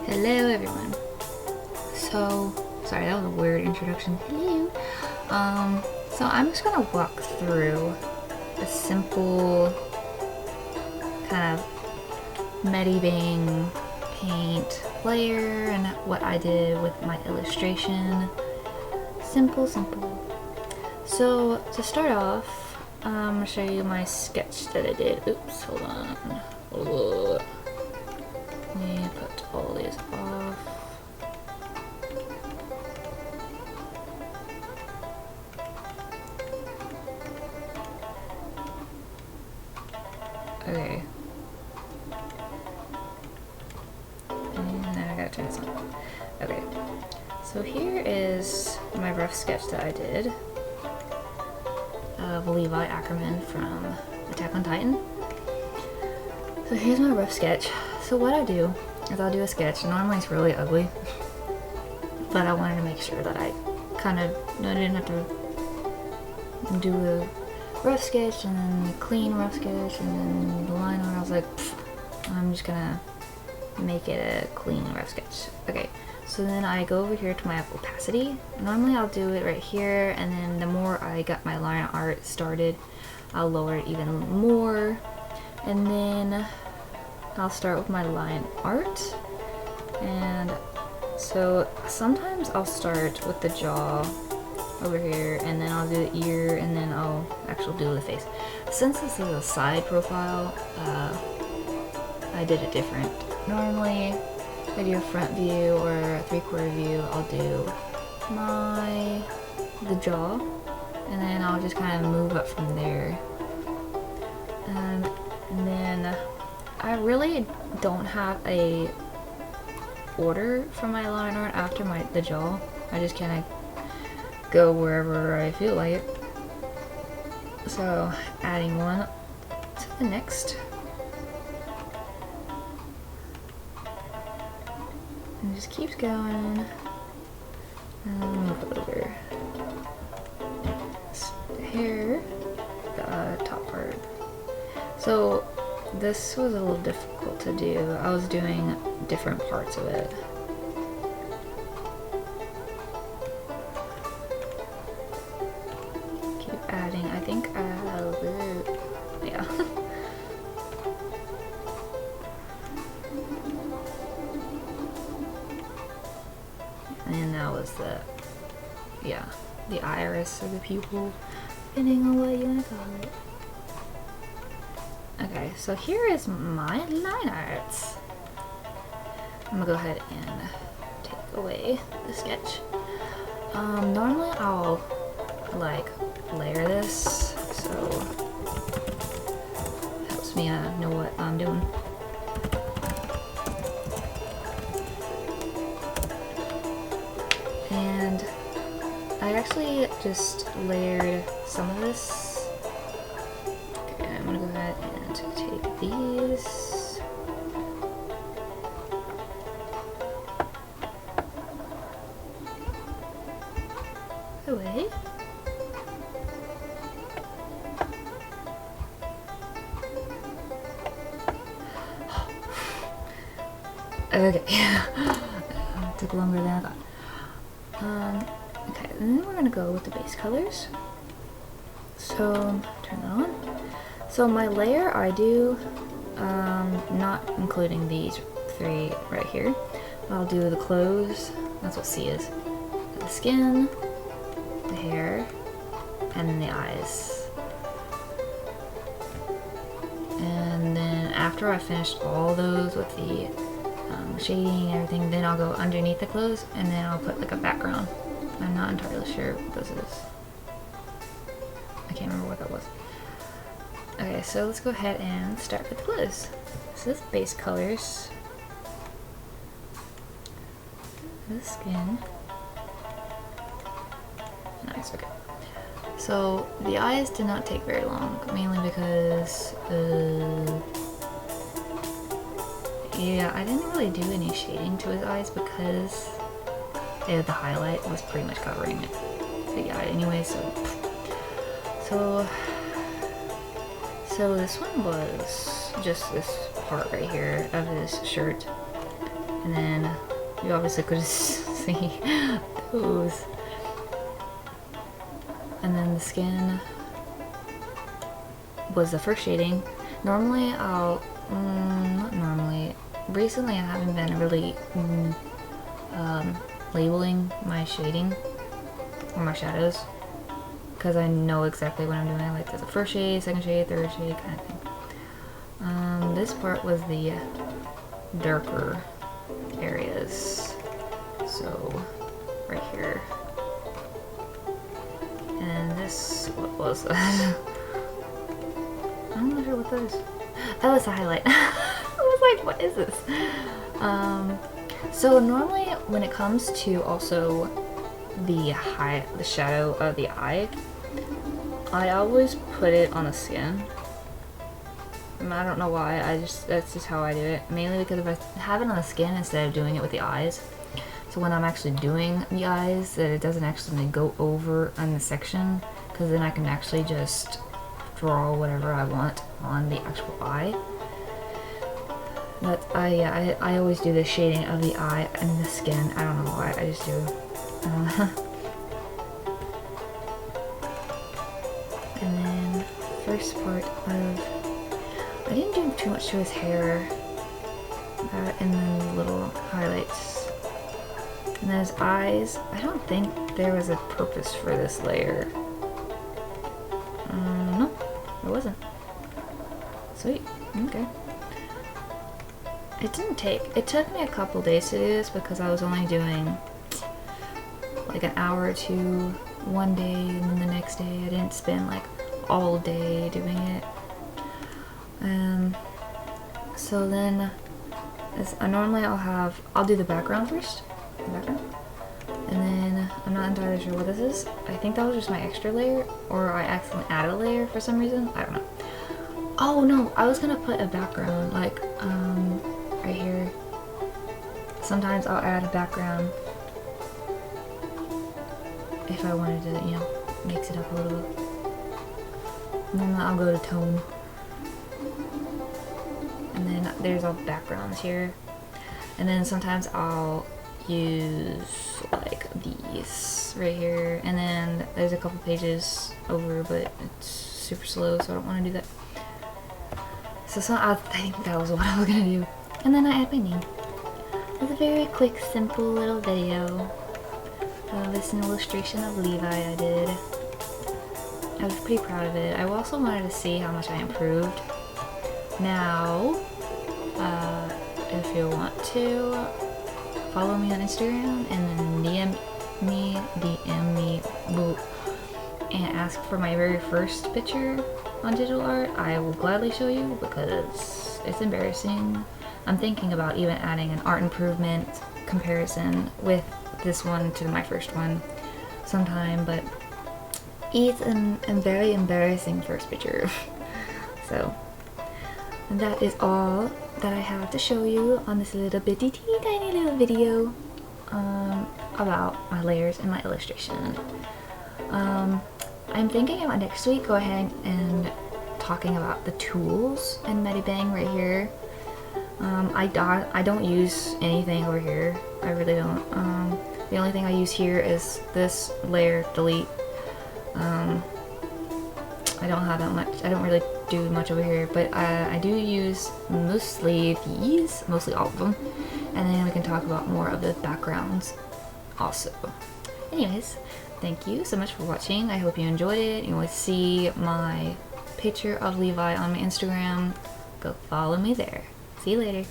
Hello everyone. So, sorry, that was a weird introduction. Hello. So I'm just gonna walk through a simple kind of medibang paint layer and what I did with my illustration. Simple. So to start off, I'm gonna show you my sketch that I did. Oops, hold on. Let me put all these off. Okay. And then I gotta turn this on. Okay. So here is my rough sketch that I did of Levi Ackerman from Attack on Titan. So here's my rough sketch. So what I do is I'll do a sketch. Normally it's really ugly, but I wanted to make sure that I kind of, I didn't have to do a rough sketch and then a clean rough sketch and then the line art. I was like, I'm just gonna make it a clean rough sketch. Okay, so then I go over here to my opacity. Normally I'll do it right here, and then the more I got my line art started, I'll lower it even more. And then I'll start with my line art. And so sometimes I'll start with the jaw over here, and then I'll do the ear, and then I'll actually do the face. Since this is a side profile, I did it different. Normally, if I do a front view or a 3/4 view, I'll do the jaw, and then I'll just kind of move up from there. And then I really don't have a order for my line art after the jaw. I just kind of go wherever I feel like it. So adding one to the next. And it just keeps going. And move it over. The hair, the top part. So this was a little difficult to do. I was doing different parts of it. Keep adding. I think yeah. And that was the iris or the pupil, depending on what you want to call it. Okay, so here is my line arts. I'm gonna go ahead and take away the sketch. Normally I'll like layer this, so it helps me know what I'm doing. And I actually just layered some of this. Okay, I'm gonna go ahead and take these. Away. Okay. Took longer than I thought. Okay, and then we're gonna go with the base colors. So turn that on. So my layer I do, not including these three right here. I'll do the clothes. That's what C is. The skin, the hair, and then the eyes. And then after I finish all those with the shading and everything, then I'll go underneath the clothes and then I'll put like a background. I'm not entirely sure what this is. I can't remember what that was. Okay, so let's go ahead and start with the clothes. So this is base colors. The skin. Nice, okay. So the eyes did not take very long, mainly because yeah, I didn't really do any shading to his eyes because the highlight was pretty much covering it, the eye anyway, so this one was just this part right here of his shirt, And then you obviously could see those. And then the skin was the first shading. Normally not normally, recently I haven't been really labeling my shading or my shadows, because I know exactly what I'm doing. Like there's a first shade, second shade, third shade kind of thing. This part was the darker areas, so right here. And this, what was that? I'm not sure what that is. That was the highlight. I was like, what is this? So normally when it comes to also the shadow of the eye, I always put it on the skin. I don't know why, that's just how I do it. Mainly because if I have it on the skin instead of doing it with the eyes, so when I'm actually doing the eyes, that it doesn't actually go over on the section, because then I can actually just draw whatever I want on the actual eye. But I always do the shading of the eye and the skin. I don't know why, I just do. And then first part of, I didn't do too much to his hair. And then little highlights. And then his eyes, I don't think there was a purpose for this layer. No, there wasn't. Sweet, okay. It took me a couple days to do this because I was only doing like an hour or two one day, and then the next day I didn't spend like all day doing it. So then normally I'll do the background first. And then I'm not entirely sure what this is. I think that was just my extra layer, or I accidentally added a layer for some reason. I don't know. Oh no, I was gonna put a background like right here. Sometimes I'll add a background if I wanted to, you know, mix it up a little bit. And then I'll go to tone. And then there's all backgrounds here. And then sometimes I'll use like these right here. And then there's a couple pages over, but it's super slow, so I don't want to do that. So I think that was what I was gonna do. And then I add my name. It's a very quick, simple little video. It's an illustration of Levi I did. I was pretty proud of it. I also wanted to see how much I improved. Now, if you want to, follow me on Instagram and then DM me, and ask for my very first picture on digital art. I will gladly show you because it's embarrassing. I'm thinking about even adding an art improvement comparison with this one to my first one sometime, but it's a very embarrassing first picture. So that is all that I have to show you on this little bitty teeny tiny little video about my layers and my illustration. I'm thinking about next week go ahead and talking about the tools in Medibang right here. I don't use anything over here. I really don't. The only thing I use here is this layer delete. I don't have that much. I don't really do much over here, but I do use mostly these, mostly all of them, and then we can talk about more of the backgrounds also. Anyways, thank you so much for watching. I hope you enjoyed it. You want to see my picture of Levi on my Instagram, go follow me there. See you later.